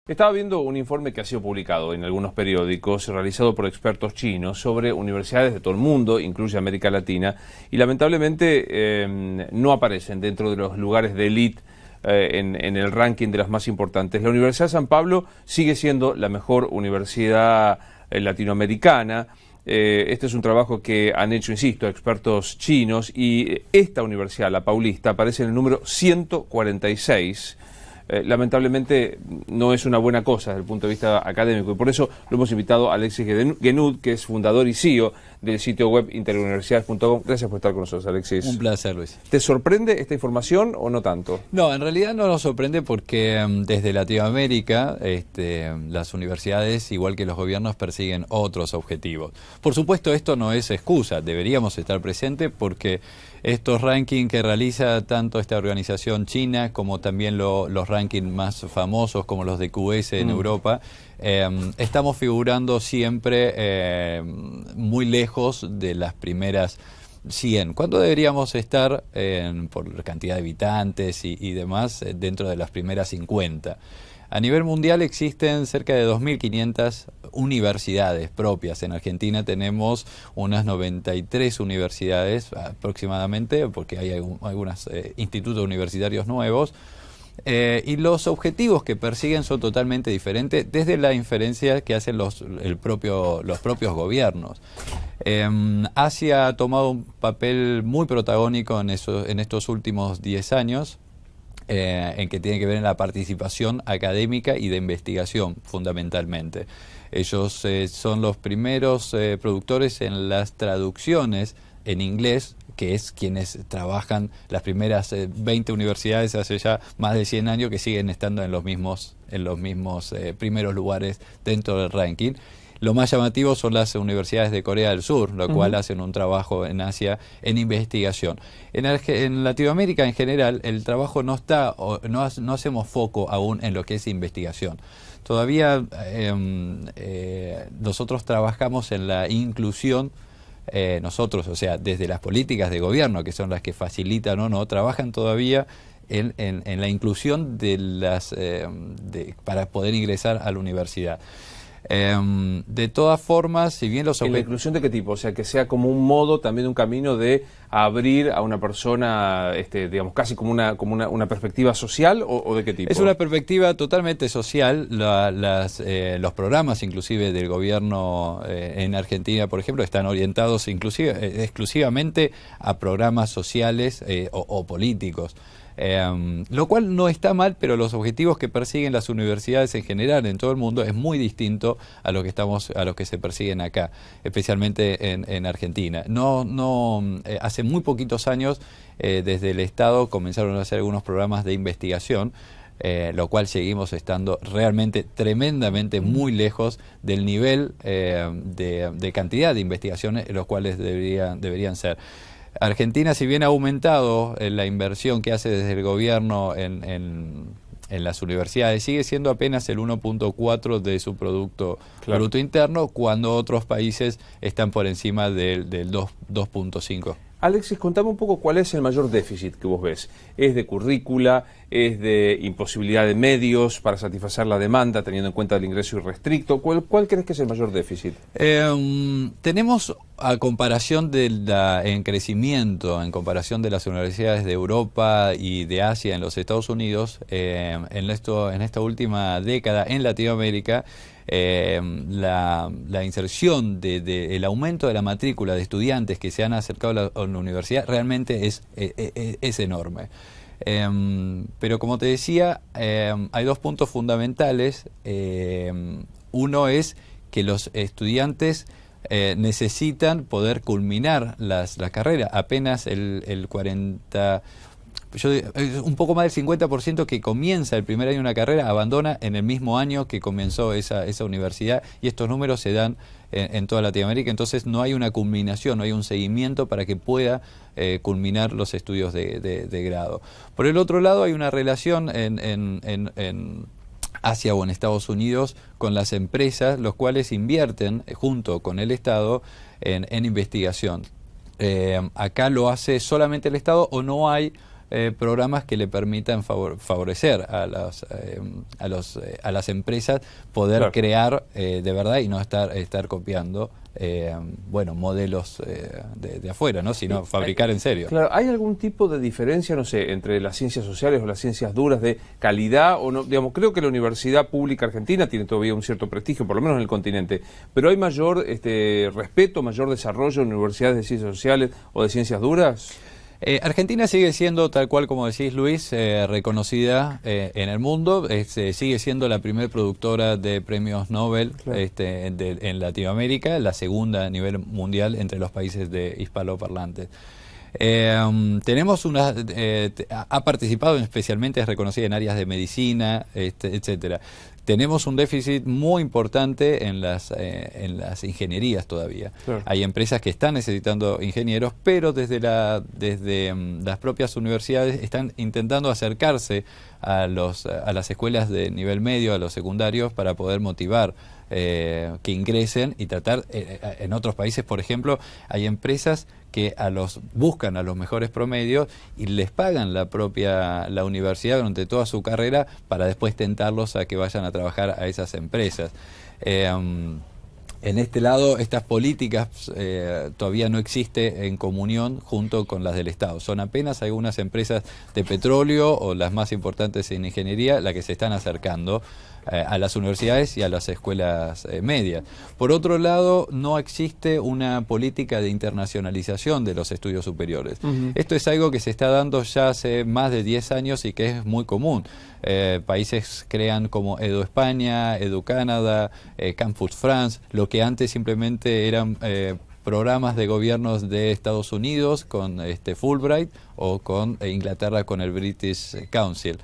Estaba viendo un informe que ha sido publicado en algunos periódicos, realizado por expertos chinos sobre universidades de todo el mundo, incluye América Latina, y lamentablemente no aparecen dentro de los lugares de élite en el ranking de las más importantes. La Universidad de San Pablo sigue siendo la mejor universidad latinoamericana. Este es un trabajo que han hecho, insisto, expertos chinos, y esta universidad, la Paulista, aparece en el número 146. Lamentablemente no es una buena cosa desde el punto de vista académico, y por eso lo hemos invitado a Alexis Guenud, que es fundador y CEO del sitio web interuniversidades.com. Gracias por estar con nosotros, Alexis. Un placer, Luis. ¿Te sorprende esta información o no tanto? No, en realidad no nos sorprende porque desde Latinoamérica las universidades, igual que los gobiernos, persiguen otros objetivos. Por supuesto, esto no es excusa, deberíamos estar presentes porque estos rankings que realiza tanto esta organización china como también los rankings más famosos como los de QS en Europa, estamos figurando siempre muy lejos de las primeras 100. ¿Cuánto deberíamos estar por cantidad de habitantes y demás dentro de las primeras 50? A nivel mundial existen cerca de 2.500 universidades propias. En Argentina tenemos unas 93 universidades aproximadamente, porque hay algunos institutos universitarios nuevos. Y los objetivos que persiguen son totalmente diferentes desde la inferencia que hacen los propios gobiernos. Asia ha tomado un papel muy protagónico en estos últimos 10 años. En que tiene que ver en la participación académica y de investigación, fundamentalmente. Ellos son los primeros productores en las traducciones en inglés, que es quienes trabajan las primeras 20 universidades hace ya más de 100 años, que siguen estando en los mismos primeros lugares dentro del ranking. Lo más llamativo son las universidades de Corea del Sur, lo cual hacen un trabajo en Asia en investigación. En Latinoamérica en general el trabajo no hacemos foco aún en lo que es investigación. Todavía nosotros trabajamos en la inclusión. Nosotros, o sea, desde las políticas de gobierno, que son las que facilitan o no, trabajan todavía en la inclusión para poder ingresar a la universidad. De todas formas, si bien los ¿En la inclusión de qué tipo? O sea, que sea como un modo, también un camino de abrir a una persona, digamos, casi como una perspectiva social, ¿o de qué tipo? Es una perspectiva totalmente social. Los programas, inclusive, del gobierno en Argentina, por ejemplo, están orientados exclusivamente a programas sociales o políticos. Lo cual no está mal, pero los objetivos que persiguen las universidades en general en todo el mundo es muy distinto a lo que se persiguen acá, especialmente en Argentina. Hace muy poquitos años desde el Estado comenzaron a hacer algunos programas de investigación, lo cual seguimos estando realmente tremendamente muy lejos del nivel de cantidad de investigaciones los cuales deberían ser. Argentina, si bien ha aumentado la inversión que hace desde el gobierno en las universidades, sigue siendo apenas el 1.4 de su Producto Bruto Interno, cuando otros países están por encima del 2.5. Alexis, contame un poco cuál es el mayor déficit que vos ves. ¿Es de currícula? ¿Es de imposibilidad de medios para satisfacer la demanda, teniendo en cuenta el ingreso irrestricto? ¿Cuál crees que es el mayor déficit? Tenemos, a comparación en crecimiento, en comparación de las universidades de Europa y de Asia en los Estados Unidos, en esta última década en Latinoamérica, la inserción el aumento de la matrícula de estudiantes que se han acercado a la universidad realmente es enorme. Pero como te decía, hay dos puntos fundamentales. Uno es que los estudiantes necesitan poder culminar la carrera. Apenas el 40... un poco más del 50% que comienza el primer año de una carrera abandona en el mismo año que comenzó esa universidad, y estos números se dan en toda Latinoamérica. Entonces no hay una culminación, no hay un seguimiento para que pueda culminar los estudios de grado. Por el otro lado, hay una relación en Asia o en Estados Unidos con las empresas, los cuales invierten junto con el Estado en investigación. Acá lo hace solamente el Estado, o no hay programas que le permitan favorecer a las empresas poder crear de verdad y no estar copiando modelos de afuera, ¿no? Sino fabricar en serio. Claro, ¿hay algún tipo de diferencia, no sé, entre las ciencias sociales o las ciencias duras de calidad o no? Digamos, creo que la Universidad Pública Argentina tiene todavía un cierto prestigio, por lo menos en el continente, pero ¿hay mayor respeto, mayor desarrollo en universidades de ciencias sociales o de ciencias duras? Argentina sigue siendo, tal cual como decís, Luis, reconocida en el mundo. Sigue siendo la primer productora de premios Nobel, claro, en Latinoamérica, la segunda a nivel mundial entre los países de hispanoparlantes. Tenemos ha participado especialmente, es reconocida en áreas de medicina, etcétera. Tenemos un déficit muy importante en las ingenierías todavía. Claro. Hay empresas que están necesitando ingenieros, pero desde las propias universidades están intentando acercarse a las escuelas de nivel medio, a los secundarios, para poder motivar que ingresen y tratar. En otros países, por ejemplo, hay empresas que buscan a los mejores promedios y les pagan la universidad durante toda su carrera para después tentarlos a que vayan a trabajar a esas empresas. En este lado, estas políticas todavía no existen en comunión junto con las del Estado. Son apenas algunas empresas de petróleo o las más importantes en ingeniería las que se están acercando a las universidades y a las escuelas medias. Por otro lado, no existe una política de internacionalización de los estudios superiores. Esto es algo que se está dando ya hace más de 10 años y que es muy común. Países crean como Edu España, Edu Canadá, Campus France, lo que antes simplemente eran programas de gobiernos de Estados Unidos con Fulbright o con Inglaterra con el British Council.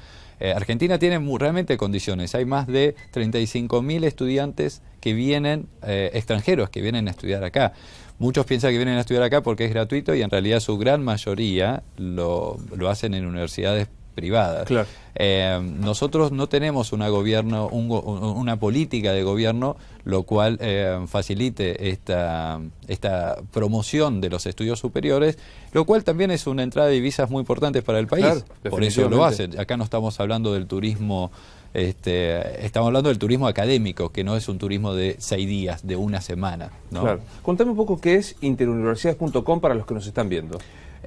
Argentina tiene realmente condiciones. Hay más de 35.000 estudiantes que vienen, extranjeros, que vienen a estudiar acá. Muchos piensan que vienen a estudiar acá porque es gratuito y en realidad su gran mayoría lo hacen en universidades privadas. Claro. Nosotros no tenemos una política de gobierno lo cual facilite esta promoción de los estudios superiores, lo cual también es una entrada de divisas muy importante para el país. Claro, por eso lo hacen. Acá no estamos hablando del turismo, estamos hablando del turismo académico, que no es un turismo de 6 días, de una semana, ¿no? Claro. Contame un poco qué es interuniversidades.com para los que nos están viendo.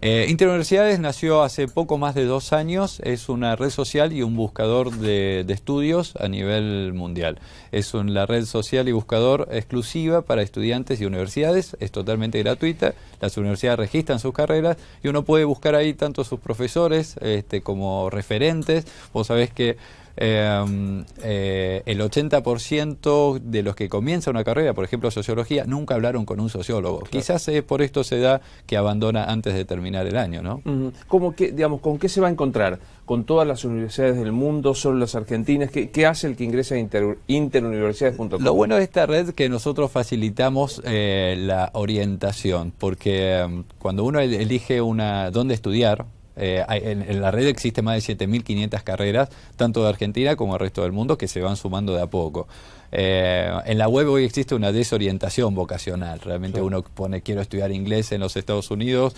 Interuniversidades nació hace poco más de 2 años, es una red social y un buscador de estudios a nivel mundial. Es la red social y buscador exclusiva para estudiantes y universidades, es totalmente gratuita, las universidades registran sus carreras y uno puede buscar ahí tanto sus profesores como referentes. Vos sabés que el 80% de los que comienzan una carrera, por ejemplo sociología, nunca hablaron con un sociólogo. Claro. Quizás por esto se da que abandona antes de terminar el año, ¿no? ¿Cómo que, digamos, con qué se va a encontrar? ¿Con todas las universidades del mundo, solo las argentinas? ¿Qué hace el que ingresa a interuniversidades.com? Lo bueno de esta red es que nosotros facilitamos la orientación, porque cuando uno elige dónde estudiar, en la red existe más de 7.500 carreras, tanto de Argentina como del resto del mundo, que se van sumando de a poco. En la web hoy existe una desorientación vocacional. Realmente uno pone quiero estudiar inglés en los Estados Unidos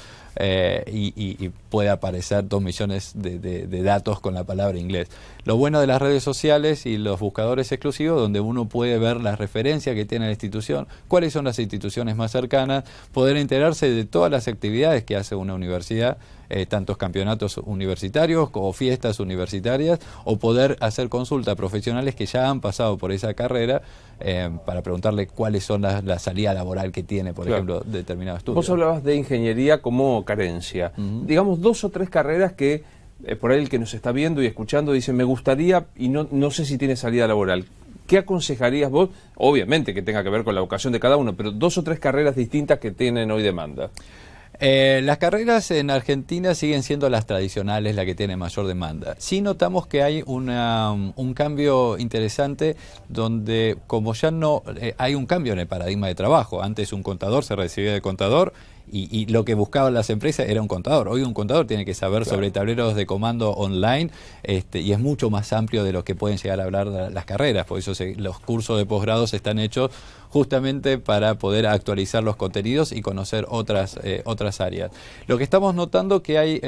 y puede aparecer 2 millones de datos con la palabra inglés. Lo bueno de las redes sociales y los buscadores exclusivos, donde uno puede ver las referencias que tiene la institución, cuáles son las instituciones más cercanas, poder enterarse de todas las actividades que hace una universidad, tantos campeonatos universitarios como fiestas universitarias, o poder hacer consulta a profesionales que ya han pasado por esa carrera para preguntarle cuáles son la salida laboral que tiene, por ejemplo, determinado estudio. Vos hablabas de ingeniería como carencia. Digamos 2 o 3 carreras que por ahí el que nos está viendo y escuchando dice me gustaría y no sé si tiene salida laboral. ¿Qué aconsejarías vos? Obviamente que tenga que ver con la vocación de cada uno, pero 2 o 3 carreras distintas que tienen hoy demanda. Las carreras en Argentina siguen siendo las tradicionales, la que tiene mayor demanda. Sí notamos que hay un cambio interesante donde, como ya no hay un cambio en el paradigma de trabajo. Antes un contador se recibía de contador y lo que buscaban las empresas era un contador. Hoy un contador tiene que saber sobre tableros de comando online, y es mucho más amplio de lo que pueden llegar a hablar las carreras. Por eso los cursos de posgrados están hechos justamente para poder actualizar los contenidos y conocer otras áreas. Lo que estamos notando que hay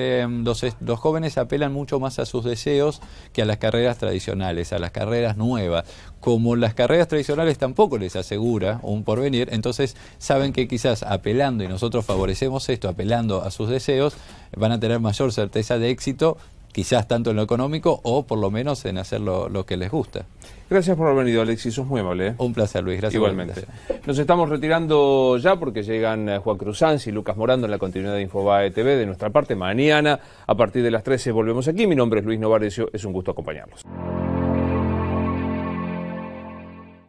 los jóvenes apelan mucho más a sus deseos que a las carreras tradicionales, a las carreras nuevas. Como las carreras tradicionales tampoco les asegura un porvenir, entonces saben que quizás apelando, y nosotros favorecemos esto, apelando a sus deseos, van a tener mayor certeza de éxito, quizás tanto en lo económico o por lo menos en hacer lo que les gusta. Gracias por haber venido, Alexis, sos muy amable. Un placer, Luis, gracias. Igualmente. Nos estamos retirando ya porque llegan Juan Cruzanz y Lucas Morando en la continuidad de Infobae TV. De nuestra parte, mañana a partir de las 13 volvemos aquí. Mi nombre es Luis Novarecio, es un gusto acompañarlos.